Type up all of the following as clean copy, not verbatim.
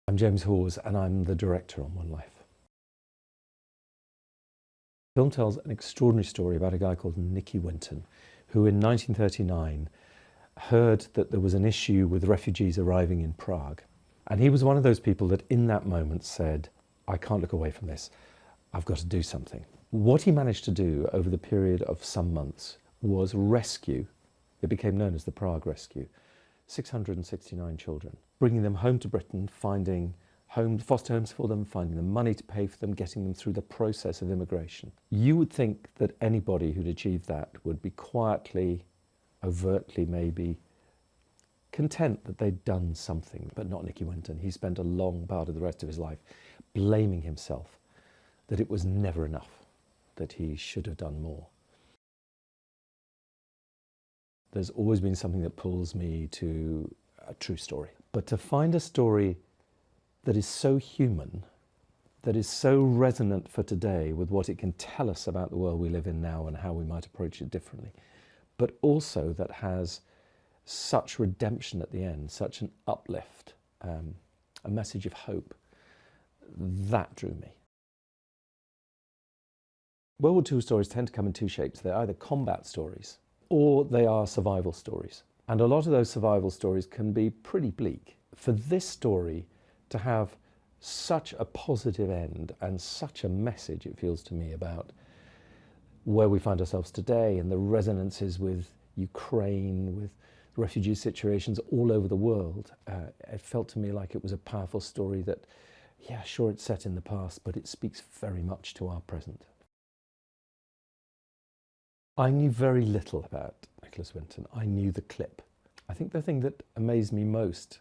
I'm James Hawes and I'm the director on One Life. The film tells an extraordinary story about a guy called Nicky Winton, who in 1939 heard that there was an issue with refugees arriving in Prague. And he was one of those people that in that moment said, I can't look away from this, I've got to do something. What he managed to do over the period of some months was rescue, it became known as the Prague Rescue, 669 children, bringing them home to Britain, finding foster homes for them, finding them money to pay for them, getting them through the process of immigration. You would think that anybody who'd achieved that would be quietly, overtly maybe, content that they'd done something, but not Nicky Winton. He spent a long part of the rest of his life blaming himself that it was never enough, that he should have done more. There's always been something that pulls me to a true story. But to find a story that is so human, that is so resonant for today with what it can tell us about the world we live in now and how we might approach it differently, but also that has such redemption at the end, such an uplift, a message of hope, that drew me. World War II stories tend to come in two shapes. They're either combat stories or they are survival stories. And a lot of those survival stories can be pretty bleak. For this story to have such a positive end and such a message, it feels to me, about where we find ourselves today and the resonances with Ukraine, with refugee situations all over the world, it felt to me like it was a powerful story that, yeah, sure, it's set in the past, but it speaks very much to our present. I knew very little about Nicholas Winton. I knew the clip. I think the thing that amazed me most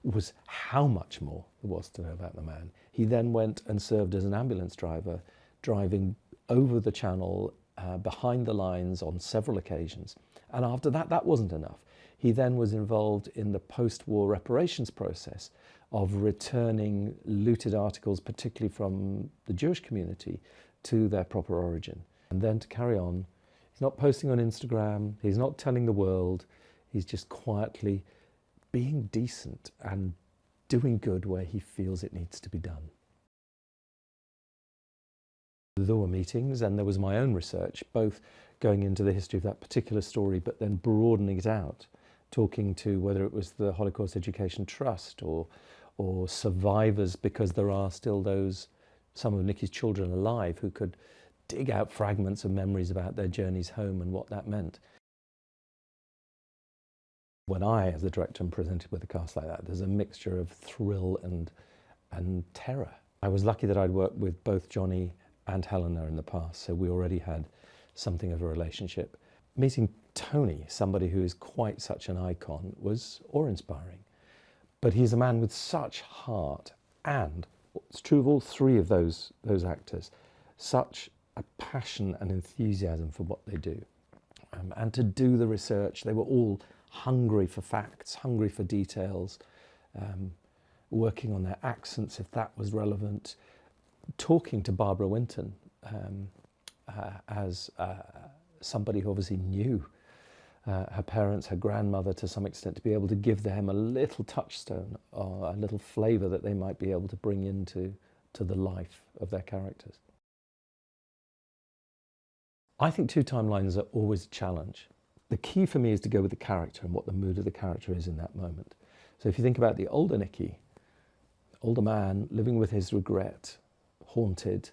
was how much more there was to know about the man. He then went and served as an ambulance driver, driving over the channel, behind the lines on several occasions. And after that, that wasn't enough. He then was involved in the post-war reparations process of returning looted articles, particularly from the Jewish community, to their proper origin. And then to carry on, he's not posting on Instagram, he's not telling the world, he's just quietly being decent and doing good where he feels it needs to be done. There were meetings and there was my own research, both going into the history of that particular story, but then broadening it out, talking to whether it was the Holocaust Education Trust or survivors, because there are still some of Nicky's children alive who could dig out fragments of memories about their journeys home and what that meant. When I, as the director, am presented with a cast like that, there's a mixture of thrill and terror. I was lucky that I'd worked with both Johnny and Helena in the past, so we already had something of a relationship. Meeting Tony, somebody who is quite such an icon, was awe-inspiring. But he's a man with such heart, and it's true of all three of those actors, such a passion and enthusiasm for what they do. And to do the research, they were all hungry for facts, hungry for details, working on their accents if that was relevant, talking to Barbara Winton as somebody who obviously knew her parents, her grandmother to some extent, to be able to give them a little touchstone or a little flavour that they might be able to bring into the life of their characters. I think two timelines are always a challenge. The key for me is to go with the character and what the mood of the character is in that moment. So if you think about the older Nicky, older man living with his regret, haunted,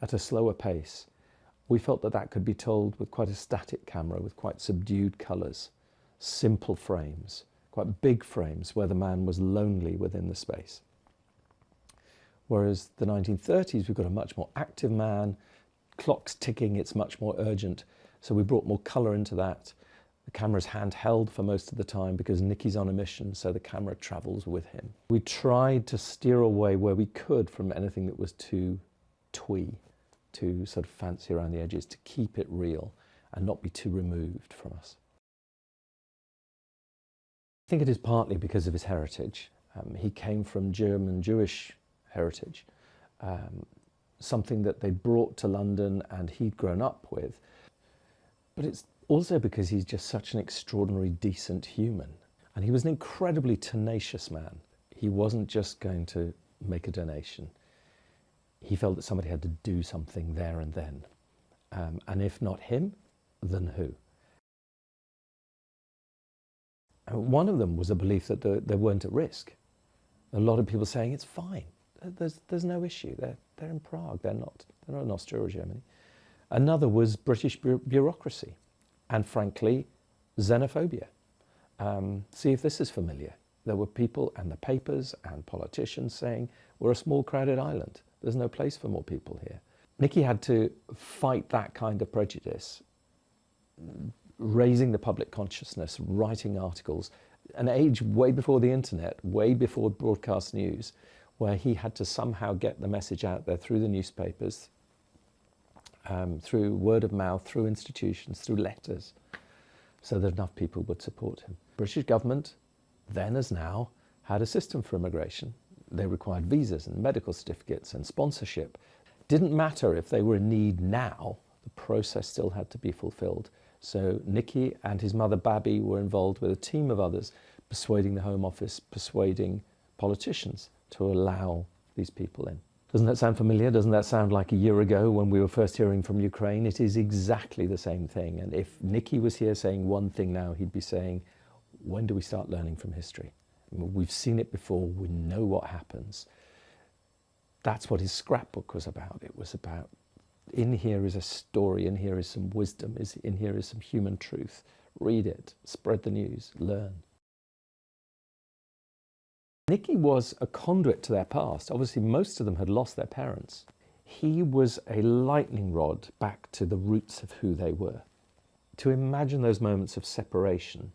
at a slower pace, we felt that that could be told with quite a static camera, with quite subdued colours, simple frames, quite big frames where the man was lonely within the space. Whereas the 1930s, we've got a much more active man, clock's ticking, it's much more urgent. So we brought more colour into that. The camera's handheld for most of the time because Nicky's on a mission, so the camera travels with him. We tried to steer away where we could from anything that was too twee, too sort of fancy around the edges, to keep it real and not be too removed from us. I think it is partly because of his heritage. He came from German Jewish heritage, something that they brought to London and he'd grown up with. But it's also because he's just such an extraordinary, decent human. And he was an incredibly tenacious man. He wasn't just going to make a donation. He felt that somebody had to do something there and then. And if not him, then who? And one of them was a belief that they weren't at risk. A lot of people saying it's fine. There's no issue. They're in Prague. They're not in Austria or Germany. Another was British bureaucracy, and frankly, xenophobia. See if this is familiar. There were people and the papers and politicians saying, we're a small crowded island. There's no place for more people here. Nicky had to fight that kind of prejudice, raising the public consciousness, writing articles, an age way before the internet, way before broadcast news, where he had to somehow get the message out there through the newspapers, through word of mouth, through institutions, through letters, so that enough people would support him. British government, then as now, had a system for immigration. They required visas and medical certificates and sponsorship. Didn't matter if they were in need now, the process still had to be fulfilled. So Nicky and his mother Babby were involved with a team of others, persuading the Home Office, persuading politicians to allow these people in. Doesn't that sound familiar? Doesn't that sound like a year ago when we were first hearing from Ukraine? It is exactly the same thing. And if Nicky was here saying one thing now, he'd be saying, when do we start learning from history? I mean, we've seen it before, we know what happens. That's what his scrapbook was about. It was about, in here is a story, in here is some wisdom, in here is some human truth. Read it, spread the news, learn. Nicky was a conduit to their past. Obviously, most of them had lost their parents. He was a lightning rod back to the roots of who they were. To imagine those moments of separation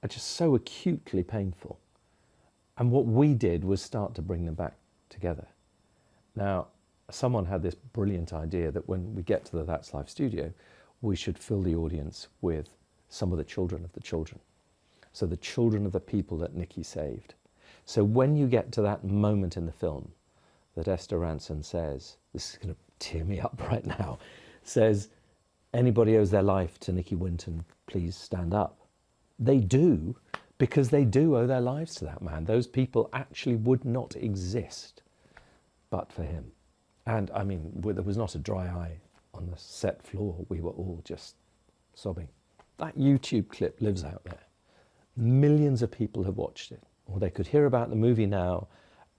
are just so acutely painful. And what we did was start to bring them back together. Now, someone had this brilliant idea that when we get to the That's Life studio, we should fill the audience with some of the children of the children. So the children of the people that Nicky saved. So when you get to that moment in the film that Esther Ranson says, this is going to tear me up right now, says, anybody owes their life to Nicky Winton, please stand up. They do, because they do owe their lives to that man. Those people actually would not exist but for him. And I mean, there was not a dry eye on the set floor. We were all just sobbing. That YouTube clip lives out there. Millions of people have watched it. Or they could hear about the movie now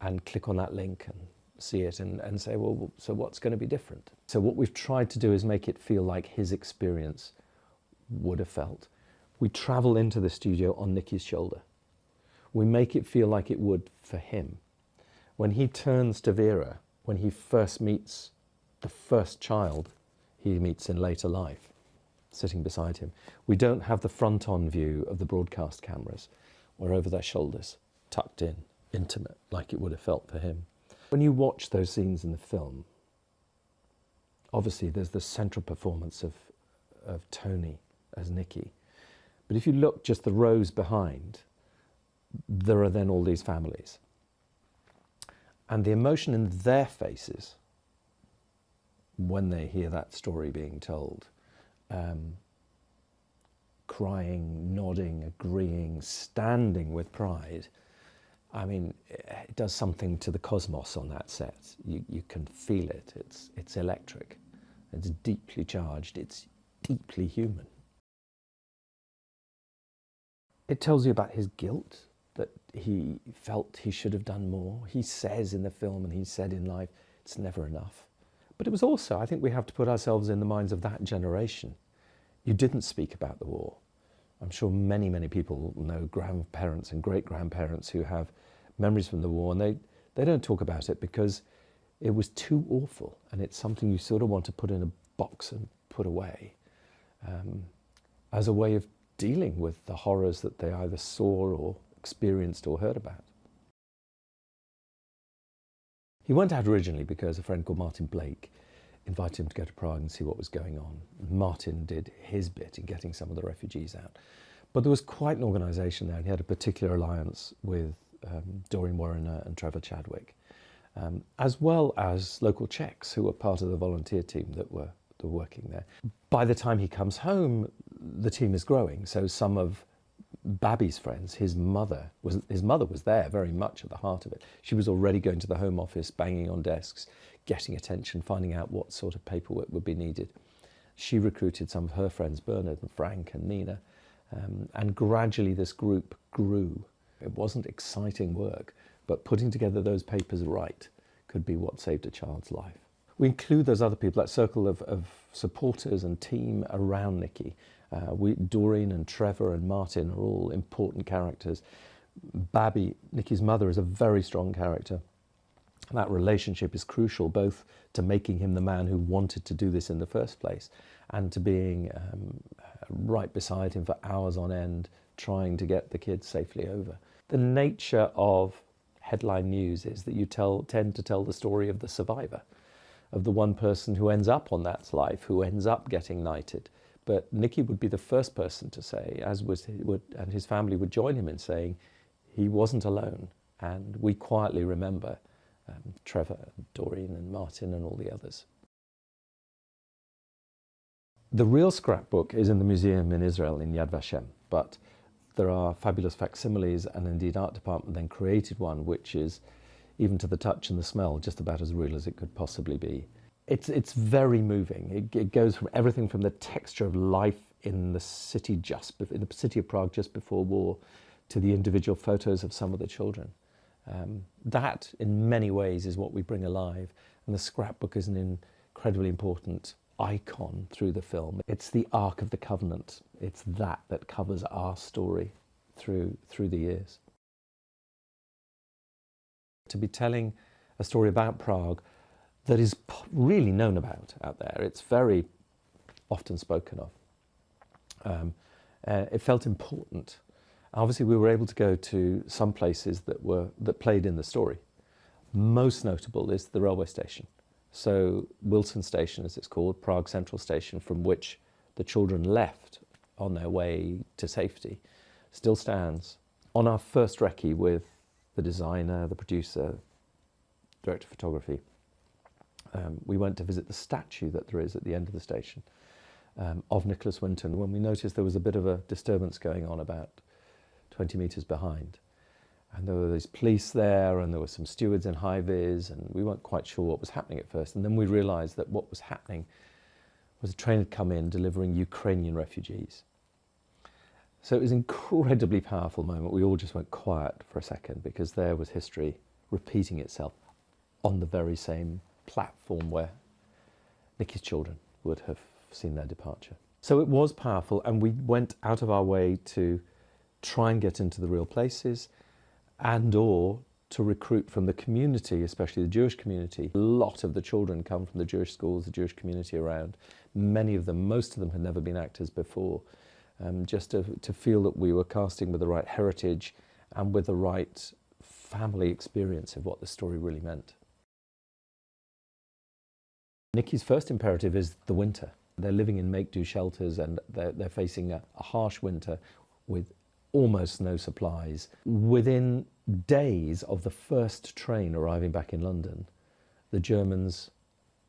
and click on that link and see it and say, well, so what's going to be different? So what we've tried to do is make it feel like his experience would have felt. We travel into the studio on Nicky's shoulder. We make it feel like it would for him. When he turns to Vera, when he first meets the first child he meets in later life, sitting beside him, we don't have the front-on view of the broadcast cameras. We're over their shoulders, tucked in, intimate, like it would have felt for him. When you watch those scenes in the film, obviously there's the central performance of Tony as Nicky. But if you look just the rows behind, there are then all these families. And the emotion in their faces when they hear that story being told, crying, nodding, agreeing, standing with pride, I mean, it does something to the cosmos on that set. You can feel it. It's electric. It's deeply charged. It's deeply human. It tells you about his guilt, that he felt he should have done more. He says in the film, and he said in life, it's never enough. But it was also, I think we have to put ourselves in the minds of that generation. You didn't speak about the war. I'm sure many, many people know grandparents and great-grandparents who have memories from the war, and they don't talk about it because it was too awful, and it's something you sort of want to put in a box and put away as a way of dealing with the horrors that they either saw or experienced or heard about. He went out originally because a friend called Martin Blake invited him to go to Prague and see what was going on. Martin did his bit in getting some of the refugees out. But there was quite an organisation there, and he had a particular alliance with Doreen Warrener and Trevor Chadwick, as well as local Czechs who were part of the volunteer team that were working there. By the time he comes home, the team is growing, so some of Babby's friends, his mother was there very much at the heart of it. She was already going to the Home Office, banging on desks, getting attention, finding out what sort of paperwork would be needed. She recruited some of her friends, Bernard and Frank and Nina, and gradually this group grew. It wasn't exciting work, but putting together those papers right could be what saved a child's life. We include those other people, that circle of supporters and team around Nicky. Doreen and Trevor and Martin are all important characters. Babby, Nicky's mother, is a very strong character. That relationship is crucial, both to making him the man who wanted to do this in the first place and to being right beside him for hours on end, trying to get the kids safely over. The nature of headline news is that you tend to tell the story of the survivor, of the one person who ends up on that life, who ends up getting knighted. But Nicky would be the first person to say, and his family would join him in saying, he wasn't alone. And we quietly remember Trevor, Doreen and Martin and all the others. The real scrapbook is in the museum in Israel, in Yad Vashem, but there are fabulous facsimiles, and indeed Art Department then created one which is, even to the touch and the smell, just about as real as it could possibly be. It's very moving. It goes from everything from the texture of life in the city of Prague just before war, to the individual photos of some of the children. That, in many ways, is what we bring alive, and the scrapbook is an incredibly important icon through the film. It's the Ark of the Covenant. It's that covers our story through the years. To be telling a story about Prague that is really known about out there. It's very often spoken of. It felt important. Obviously, we were able to go to some places that played in the story. Most notable is the railway station. So Wilson Station, as it's called, Prague Central Station, from which the children left on their way to safety, still stands. On our first recce with the designer, the producer, director of photography, we went to visit the statue that there is at the end of the station of Nicholas Winton, when we noticed there was a bit of a disturbance going on about 20 metres behind. And there were these police there, and there were some stewards in high-vis, and we weren't quite sure what was happening at first. And then we realised that what was happening was a train had come in delivering Ukrainian refugees. So it was an incredibly powerful moment. We all just went quiet for a second, because there was history repeating itself on the very same platform where Nicky's children would have seen their departure. So it was powerful, and we went out of our way to try and get into the real places, and or to recruit from the community, especially the Jewish community. A lot of the children come from the Jewish schools, the Jewish community around. Many of them, most of them had never been actors before. Just to feel that we were casting with the right heritage and with the right family experience of what the story really meant. Nicky's first imperative is the winter. They're living in make-do shelters, and they're facing a harsh winter with almost no supplies. Within days of the first train arriving back in London, the Germans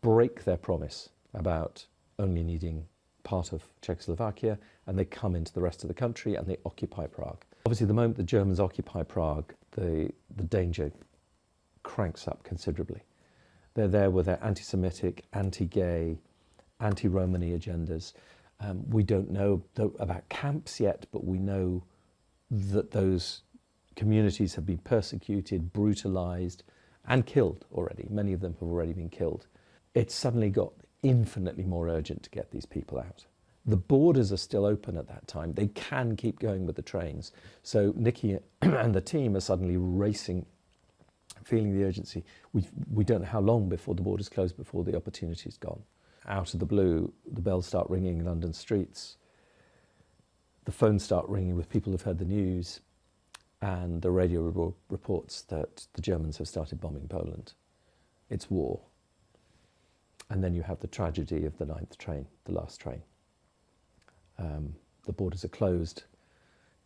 break their promise about only needing part of Czechoslovakia, and they come into the rest of the country and they occupy Prague. Obviously, the moment the Germans occupy Prague, the danger cranks up considerably. They're there with their anti-Semitic, anti-gay, anti-Romani agendas. We don't know about camps yet, but we know that those communities have been persecuted, brutalized, and killed already. Many of them have already been killed. It's suddenly got infinitely more urgent to get these people out. The borders are still open at that time. They can keep going with the trains. So Nicky and the team are suddenly racing, feeling the urgency. We don't know how long before the borders close, before the opportunity's gone. Out of the blue, the bells start ringing in London streets. The phones start ringing with people who've heard the news, and the radio reports that the Germans have started bombing Poland. It's war. And then you have the tragedy of the 9th train, the last train. The borders are closed.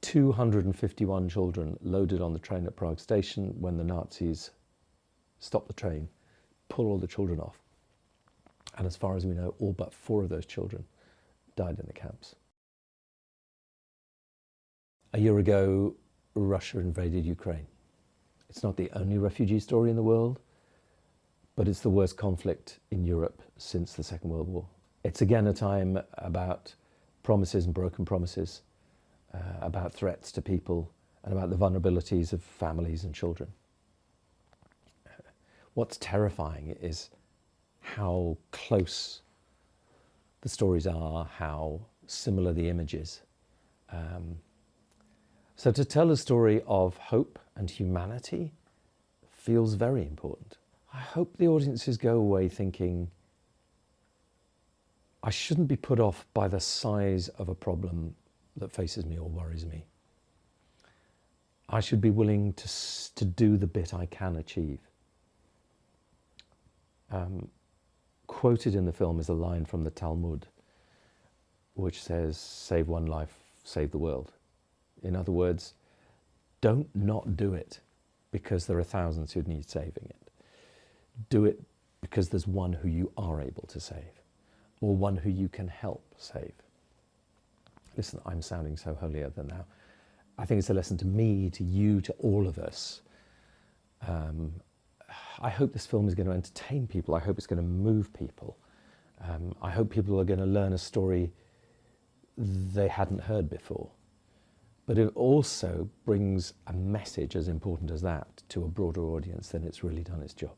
251 children loaded on the train at Prague station when the Nazis stop the train, pull all the children off. And as far as we know, all but 4 of those children died in the camps. A year ago, Russia invaded Ukraine. It's not the only refugee story in the world, but it's the worst conflict in Europe since the Second World War. It's again a time about promises and broken promises, about threats to people, and about the vulnerabilities of families and children. What's terrifying is how close the stories are, how similar the images. So to tell a story of hope and humanity feels very important. I hope the audiences go away thinking, I shouldn't be put off by the size of a problem that faces me or worries me. I should be willing to do the bit I can achieve. Quoted in the film is a line from the Talmud, which says, save one life, save the world. In other words, don't not do it because there are thousands who need saving it. Do it because there's one who you are able to save, or one who you can help save. Listen, I'm sounding so holier than thou. I think it's a lesson to me, to you, to all of us. I hope this film is going to entertain people. I hope it's going to move people. I hope people are going to learn a story they hadn't heard before. But it also brings a message as important as that to a broader audience, then it's really done its job.